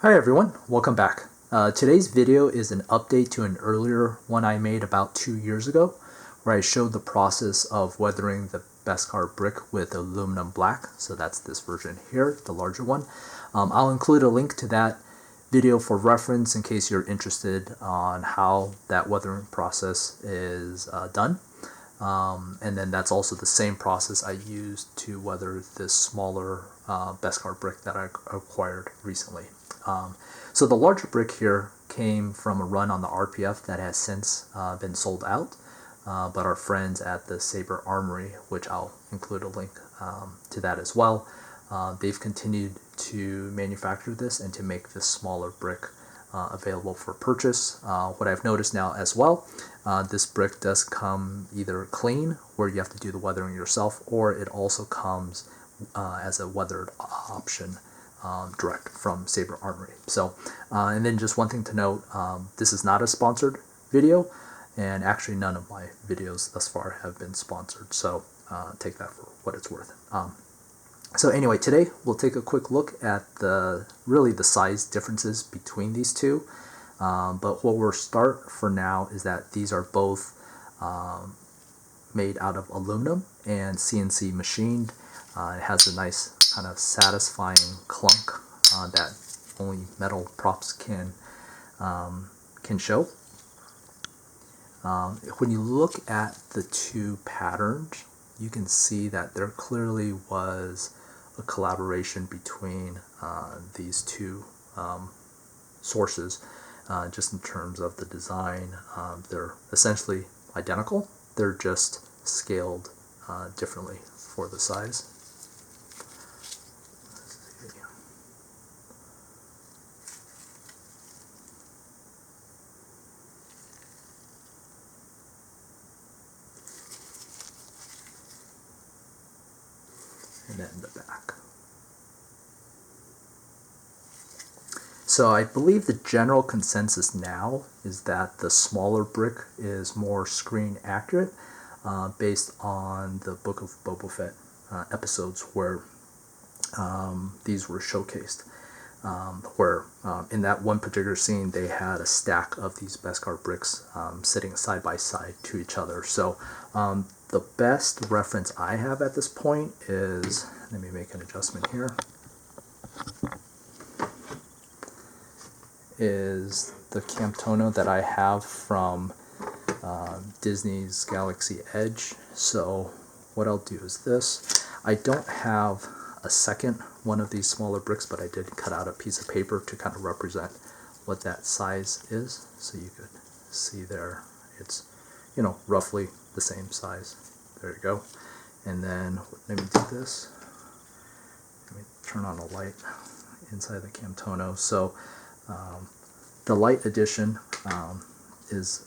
Hi everyone, welcome back. Today's video is an update to an earlier one I made about 2 years ago, where I showed the process of weathering the Beskar brick with aluminum black. So that's this version here, the larger one. I'll include a link to that video for reference in case you're interested on how that weathering process is done. And then that's also the same process I used to weather this smaller Beskar brick that I acquired recently. So the larger brick here came from a run on the RPF that has since been sold out, but our friends at the Saber Armory, which I'll include a link to that as well, they've continued to manufacture this and to make this smaller brick available for purchase. What I've noticed now as well, this brick does come either clean, where you have to do the weathering yourself, or it also comes as a weathered option direct from Saber Armory. So, and then just one thing to note, this is not a sponsored video, and actually none of my videos thus far have been sponsored, so take that for what it's worth. So anyway, today we'll take a quick look at the size differences between these two, but what we'll start for now is that these are both made out of aluminum and CNC machined. It has a nice kind of satisfying clunk that only metal props can show. When you look at the two patterns, you can see that there clearly was a collaboration between these two sources, just in terms of the design. They're essentially identical, they're just scaled differently for the size. And then the back. So I believe the general consensus now is that the smaller brick is more screen accurate, based on the Book of Boba Fett episodes where these were showcased, where in that one particular scene they had a stack of these Beskar bricks sitting side by side to each other. So the best reference I have at this point is, let me make an adjustment here, is the Camtono that I have from Disney's Galaxy Edge. So what I'll do is this. I don't have a second one of these smaller bricks, but I did cut out a piece of paper to kind of represent what that size is. So you could see there, it's, you know, roughly the same size. There you go. And then let me do this. Let me turn on a light inside the Camtono. So the light addition is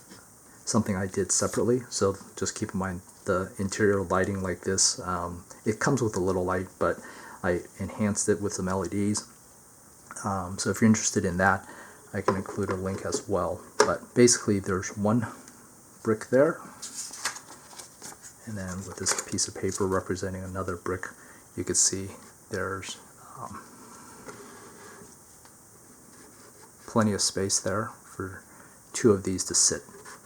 something I did separately. So just keep in mind the interior lighting like this. It comes with a little light, but I enhanced it with some LEDs. So if you're interested in that, I can include a link as well. But basically there's one brick there, and then with this piece of paper representing another brick, you can see there's plenty of space there for two of these to sit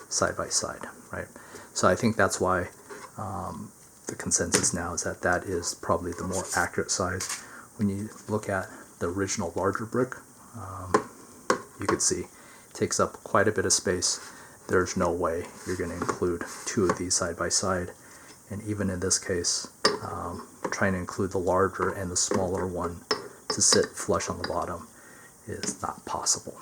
side by side, right? So I think that's why the consensus now is that that is probably the more accurate size. When you look at the original larger brick, you can see it takes up quite a bit of space. There's no way you're going to include two of these side by side. And even in this case, trying to include the larger and the smaller one to sit flush on the bottom is not possible.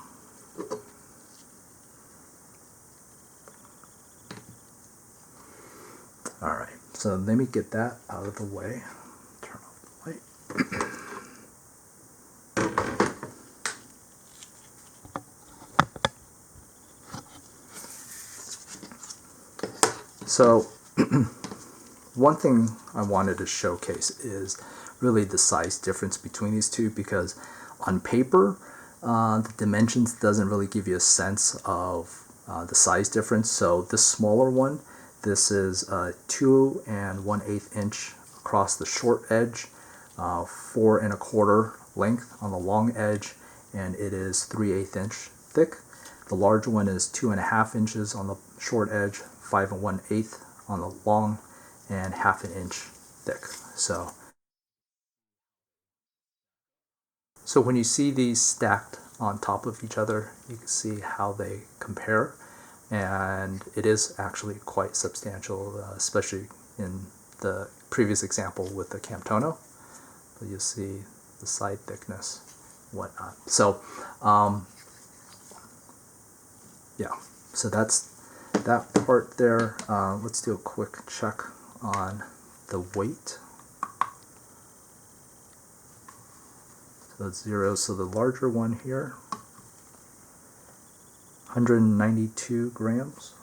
Alright, so let me get that out of the way. Turn off the light. So one thing I wanted to showcase is really the size difference between these two, because on paper the dimensions doesn't really give you a sense of the size difference. So this smaller one, this is 2 1/8 inch across the short edge, 4 1/4 length on the long edge, and it is 3/8 inch thick. The larger one is 2.5 inches on the short edge, 5 1/8 on the long, and 1/2 inch thick. So when you see these stacked on top of each other, you can see how they compare, and it is actually quite substantial, especially in the previous example with the Camtono. But you'll see the side thickness, whatnot. So yeah, so that's that part there. Let's do a quick check on the weight. So it's 0. So the larger one here, 192 grams,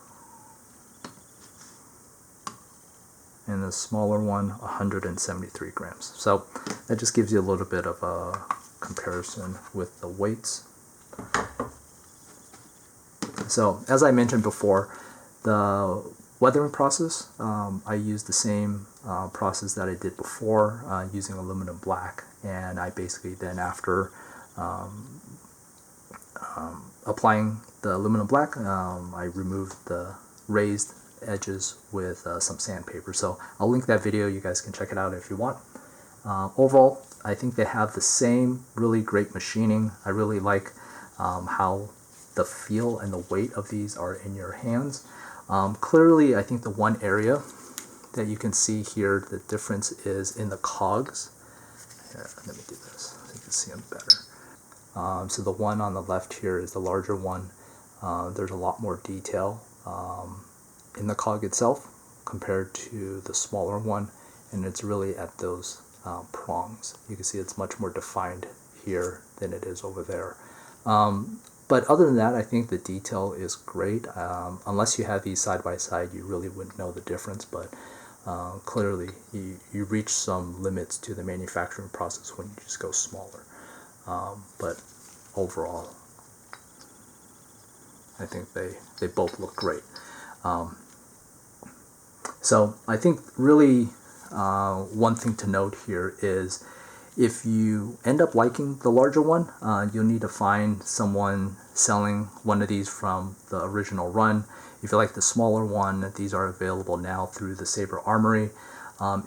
and the smaller one, 173 grams. So that just gives you a little bit of a comparison with the weights. So as I mentioned before, the weathering process, I used the same process that I did before, using aluminum black, and I basically then, after applying the aluminum black, I removed the raised edges with some sandpaper. So I'll link that video, you guys can check it out if you want. Overall, I think they have the same really great machining. I really like how the feel and the weight of these are in your hands. Clearly, I think the one area that you can see here, the difference is in the cogs. Here, let me do this so you can see them better. So the one on the left here is the larger one. There's a lot more detail in the cog itself compared to the smaller one, and it's really at those prongs. You can see it's much more defined here than it is over there. But other than that, I think the detail is great. Unless you have these side by side, you really wouldn't know the difference, but clearly you reach some limits to the manufacturing process when you just go smaller. But overall, I think they both look great. So I think really one thing to note here is, if you end up liking the larger one, you'll need to find someone selling one of these from the original run. If you like the smaller one, these are available now through the Saber Armory.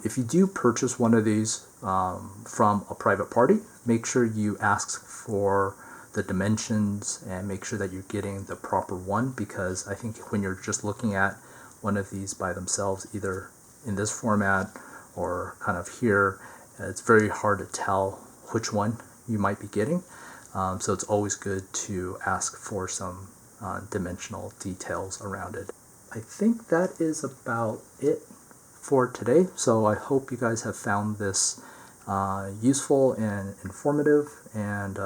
If you do purchase one of these from a private party, make sure you ask for the dimensions and make sure that you're getting the proper one, because I think when you're just looking at one of these by themselves, either in this format or kind of here, it's very hard to tell which one you might be getting. So it's always good to ask for some dimensional details around it. I think that is about it for today. So I hope you guys have found this useful and informative, and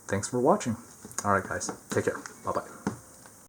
thanks for watching. All right, guys, take care. Bye-bye.